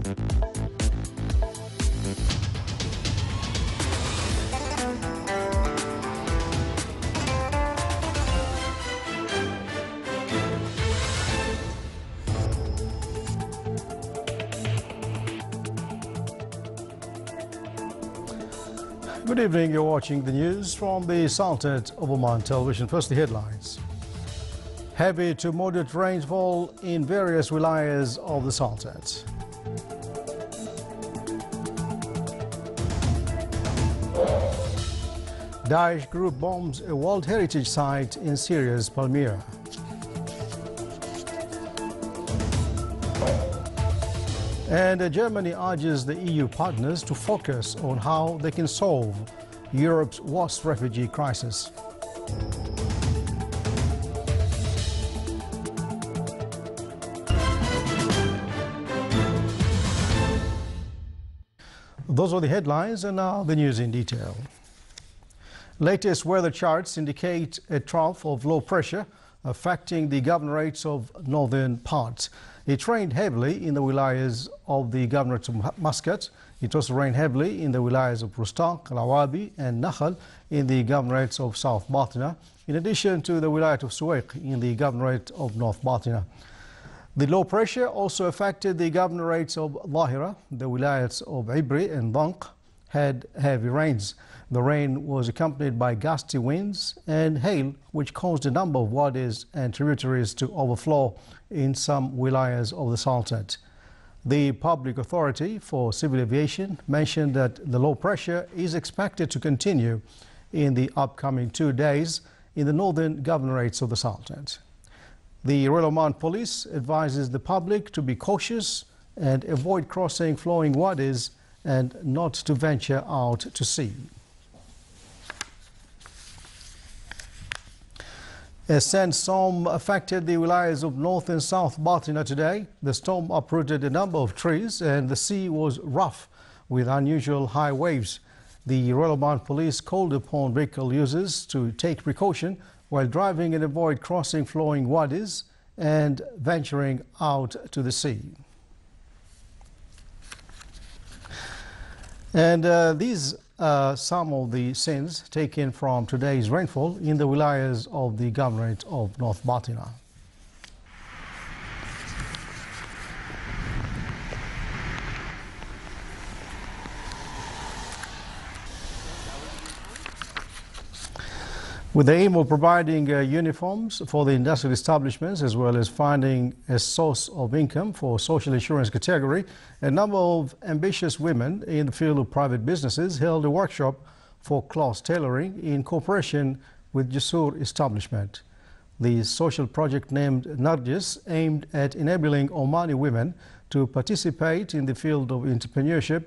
Good evening, you're watching the news from the Sultanate of Oman television. First, the headlines. Heavy to moderate rainfall in various wilayas of the Sultanate. Daesh group bombs a World Heritage Site in Syria's Palmyra. And Germany urges the EU partners to focus on how they can solve Europe's worst refugee crisis. Those are the headlines, and now the news in detail. Latest weather charts indicate a trough of low pressure affecting the governorates of northern parts. It rained heavily in the wilayas of the governorate of Muscat. It also rained heavily in the wilayas of Rustaq, Al-Awabi and Nakhal in the governorates of South Batna, in addition to the wilayat of Suwaiq in the governorate of North Batna. The low pressure also affected the governorates of Lahira. The wilayats of Ibri and Danq had heavy rains. The rain was accompanied by gusty winds and hail, which caused a number of wadis and tributaries to overflow in some wilayas of the Sultanate. The Public Authority for Civil Aviation mentioned that the low pressure is expected to continue in the upcoming 2 days in the northern governorates of the Sultanate. The Royal Oman Police advises the public to be cautious and avoid crossing flowing wadis and not to venture out to sea. A sandstorm affected the wilayas of North and South Batna today. The storm uprooted a number of trees and the sea was rough with unusual high waves. The Royal Oman Police called upon vehicle users to take precaution while driving and avoid crossing flowing wadis and venturing out to the sea. And these are some of the scenes taken from today's rainfall in the wilayas of the governorate of North Batna. With the aim of providing uniforms for the industrial establishments as well as finding a source of income for social insurance category, a number of ambitious women in the field of private businesses held a workshop for cloth tailoring in cooperation with Jasur establishment. The social project named Nargis aimed at enabling Omani women to participate in the field of entrepreneurship.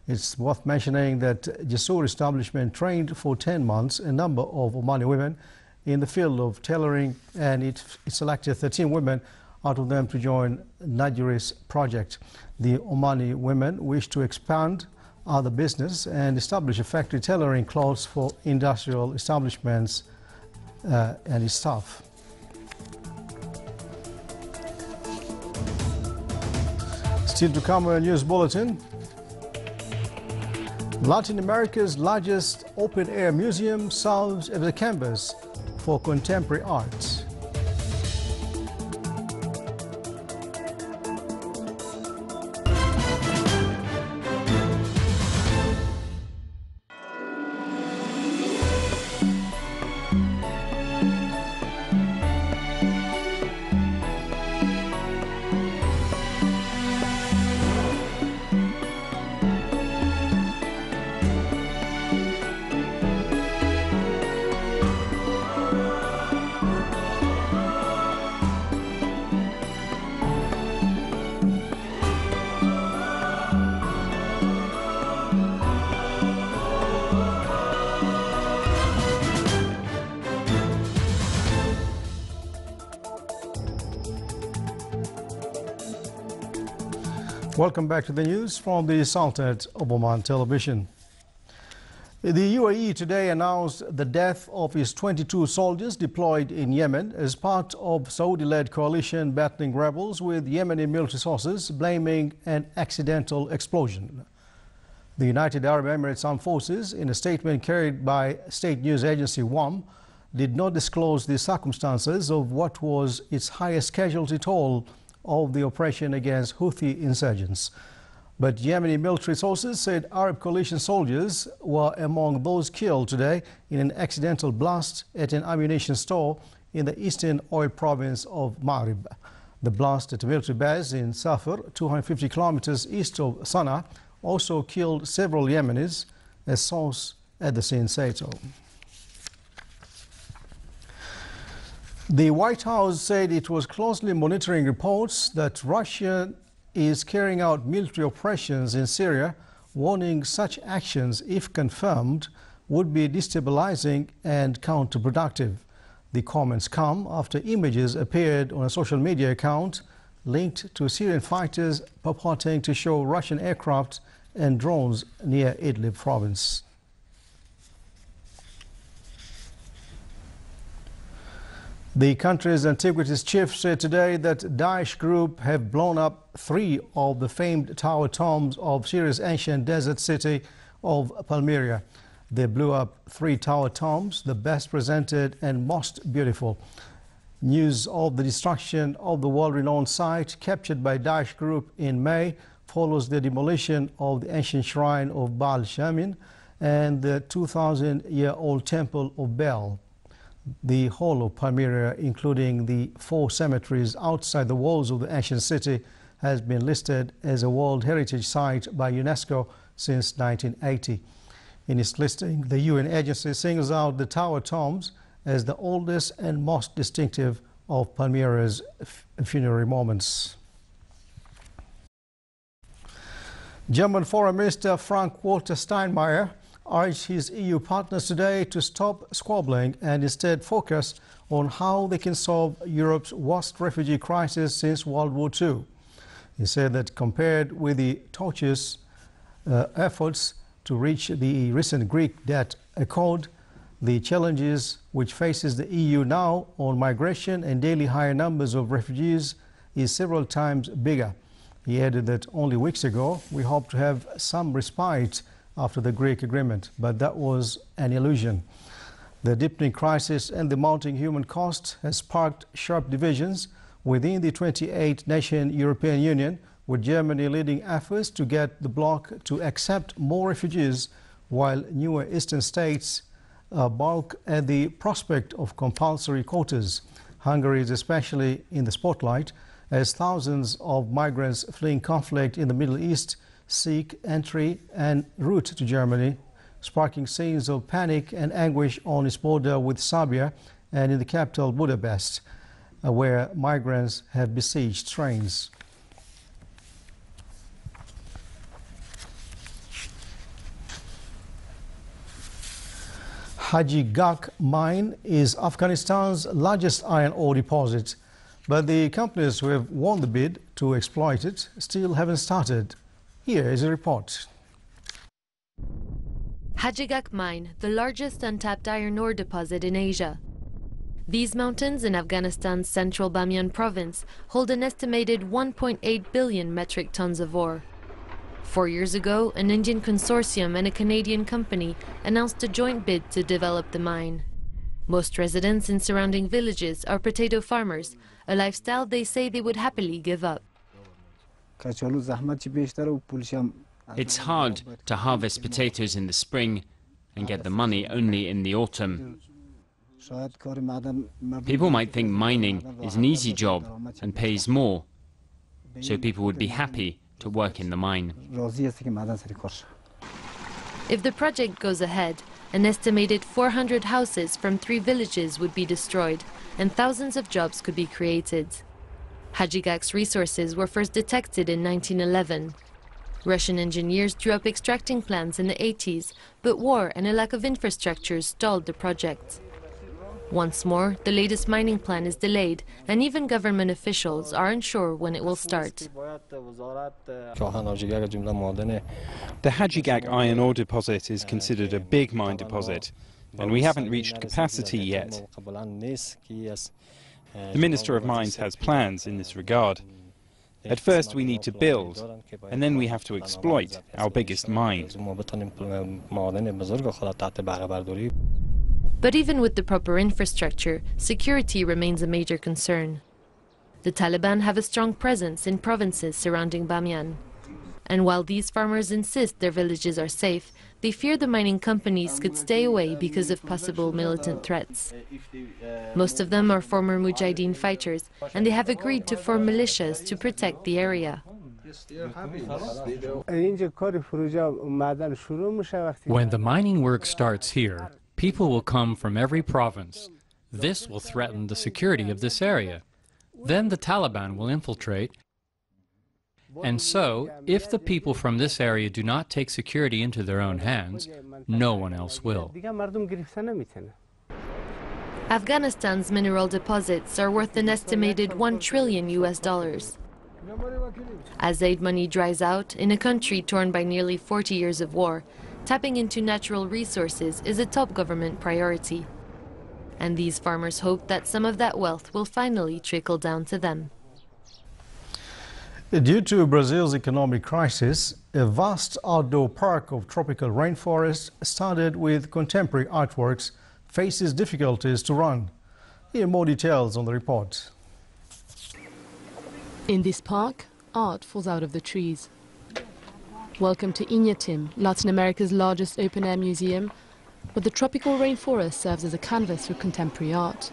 It's worth mentioning that Jasur establishment trained for 10 months a number of Omani women in the field of tailoring, and it selected 13 women out of them to join Najris project. The Omani women wish to expand other business and establish a factory tailoring clothes for industrial establishments and its staff. Still to come, a news bulletin. Latin America's largest open-air museum serves as a canvas for contemporary art. Welcome back to the news from the Sultanate of Oman television. The UAE today announced the death of its 22 soldiers deployed in Yemen as part of Saudi-led coalition battling rebels with Yemeni military sources blaming an accidental explosion. The United Arab Emirates Armed Forces, in a statement carried by state news agency WAM, did not disclose the circumstances of what was its highest casualty toll of the operation against Houthi insurgents. But Yemeni military sources said Arab coalition soldiers were among those killed today in an accidental blast at an ammunition store in the eastern oil province of Ma'rib. The blast at a military base in Safar, 250 kilometers east of Sana'a, also killed several Yemenis, a source at the scene said so. The White House said it was closely monitoring reports that Russia is carrying out military operations in Syria, warning such actions, if confirmed, would be destabilizing and counterproductive. The comments come after images appeared on a social media account linked to Syrian fighters purporting to show Russian aircraft and drones near Idlib province. The country's antiquities chief said today that Daesh group have blown up 3 of the famed tower tombs of Syria's ancient desert city of Palmyra. They blew up 3 tower tombs, the best presented and most beautiful. News of the destruction of the world-renowned site captured by Daesh group in May follows the demolition of the ancient shrine of Baal Shamin and the 2,000-year-old temple of Bel. The whole of Palmyra, including the 4 cemeteries outside the walls of the ancient city, has been listed as a World Heritage Site by UNESCO since 1980. In its listing, the UN agency singles out the tower tombs as the oldest and most distinctive of Palmyra's funerary monuments. German Foreign Minister Frank-Walter Steinmeier urged his EU partners today to stop squabbling and instead focus on how they can solve Europe's worst refugee crisis since World War II. He said that compared with the tortuous efforts to reach the recent Greek debt accord, the challenges which faces the EU now on migration and daily higher numbers of refugees is several times bigger. He added that only weeks ago we hoped to have some respite after the Greek agreement, but that was an illusion. The deepening crisis and the mounting human cost has sparked sharp divisions within the 28-nation European Union, with Germany leading efforts to get the bloc to accept more refugees, while newer eastern states balk at the prospect of compulsory quotas. Hungary is especially in the spotlight as thousands of migrants fleeing conflict in the Middle East seek entry and route to Germany, sparking scenes of panic and anguish on its border with Serbia and in the capital Budapest, where migrants have besieged trains. Haji Gak mine is Afghanistan's largest iron ore deposit, but the companies who have won the bid to exploit it still haven't started. Here is a report. Haji Gak mine, the largest untapped iron ore deposit in Asia. These mountains in Afghanistan's central Bamiyan province hold an estimated 1.8 billion metric tons of ore. 4 years ago, an Indian consortium and a Canadian company announced a joint bid to develop the mine. Most residents in surrounding villages are potato farmers, a lifestyle they say they would happily give up. It's hard to harvest potatoes in the spring and get the money only in the autumn. People might think mining is an easy job and pays more, so people would be happy to work in the mine. If the project goes ahead, an estimated 400 houses from 3 villages would be destroyed and thousands of jobs could be created. Haji Gak's resources were first detected in 1911. Russian engineers drew up extracting plans in the 80s, but war and a lack of infrastructure stalled the project. Once more, the latest mining plan is delayed, and even government officials aren't sure when it will start. The Hajigak iron ore deposit is considered a big mine deposit, and we haven't reached capacity yet. The Minister of Mines has plans in this regard. At first we need to build, and then we have to exploit our biggest mine. But even with the proper infrastructure, security remains a major concern. The Taliban have a strong presence in provinces surrounding Bamiyan. And while these farmers insist their villages are safe, they fear the mining companies could stay away because of possible militant threats. Most of them are former Mujahideen fighters, and they have agreed to form militias to protect the area. When the mining work starts here, people will come from every province. This will threaten the security of this area. Then the Taliban will infiltrate. And so, if the people from this area do not take security into their own hands, no one else will. Afghanistan's mineral deposits are worth an estimated $1 trillion. As aid money dries out in a country torn by nearly 40 years of war, tapping into natural resources is a top government priority. And these farmers hope that some of that wealth will finally trickle down to them. Due to Brazil's economic crisis, a vast outdoor park of tropical rainforest started with contemporary artworks faces difficulties to run. Here are more details on the report. In this park, art falls out of the trees. Welcome to Inhatim, Latin America's largest open-air museum, where the tropical rainforest serves as a canvas for contemporary art.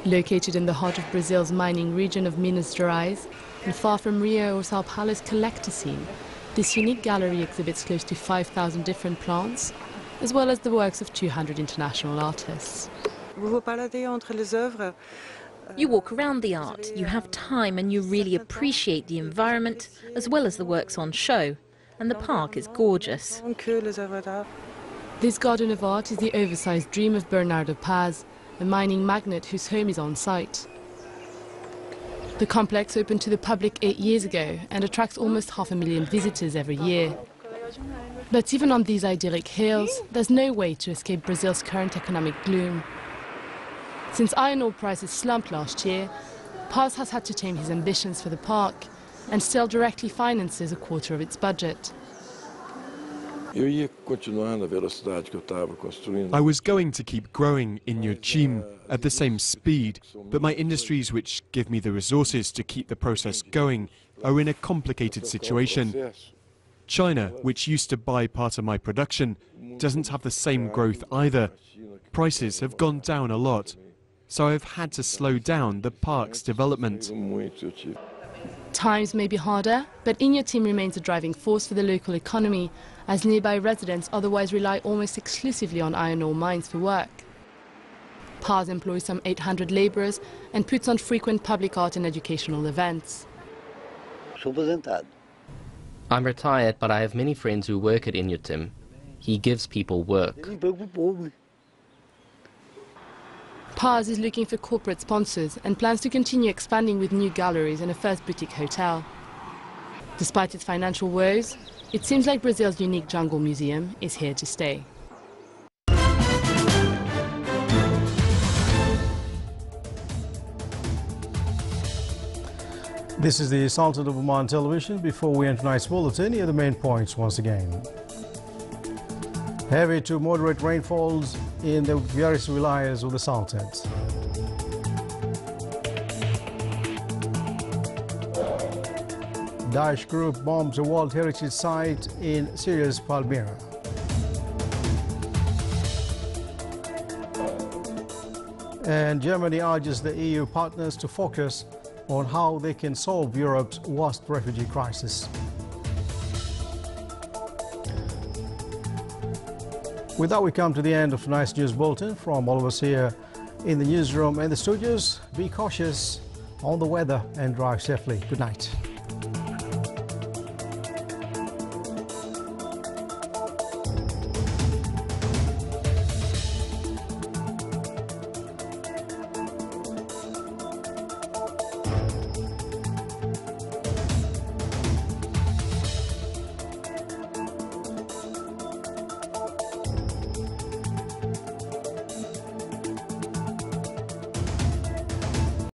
Located in the heart of Brazil's mining region of Minas Gerais, and far from Rio or Sao Paulo's collector scene, this unique gallery exhibits close to 5,000 different plants, as well as the works of 200 international artists. You walk around the art, you have time and you really appreciate the environment, as well as the works on show. And the park is gorgeous. This garden of art is the oversized dream of Bernardo Paz, a mining magnate whose home is on site. The complex opened to the public 8 years ago and attracts almost 500,000 visitors every year. But even on these idyllic hills, there's no way to escape Brazil's current economic gloom. Since iron ore prices slumped last year, Paz has had to tame his ambitions for the park and still directly finances a quarter of its budget. I was going to keep growing in Inhatim at the same speed, but my industries which give me the resources to keep the process going are in a complicated situation. China, which used to buy part of my production, doesn't have the same growth either. Prices have gone down a lot, so I've had to slow down the park's development. Times may be harder, but Inhatim remains a driving force for the local economy, as nearby residents otherwise rely almost exclusively on iron ore mines for work. Paz employs some 800 laborers and puts on frequent public art and educational events. I'm retired, but I have many friends who work at Inhatim. He gives people work. Paz is looking for corporate sponsors and plans to continue expanding with new galleries and a first boutique hotel. Despite its financial woes, it seems like Brazil's unique jungle museum is here to stay. This is the Sultan of Oman Television. Before we end tonight's bulletin, here are the main points once again. Heavy to moderate rainfalls in the various wilayas of the Sultanate. Daesh group bombs a World Heritage Site in Syria's Palmyra. And Germany urges the EU partners to focus on how they can solve Europe's worst refugee crisis. With that, we come to the end of tonight's news bulletin. From all of us here in the newsroom and the studios, be cautious on the weather and drive safely. Good night.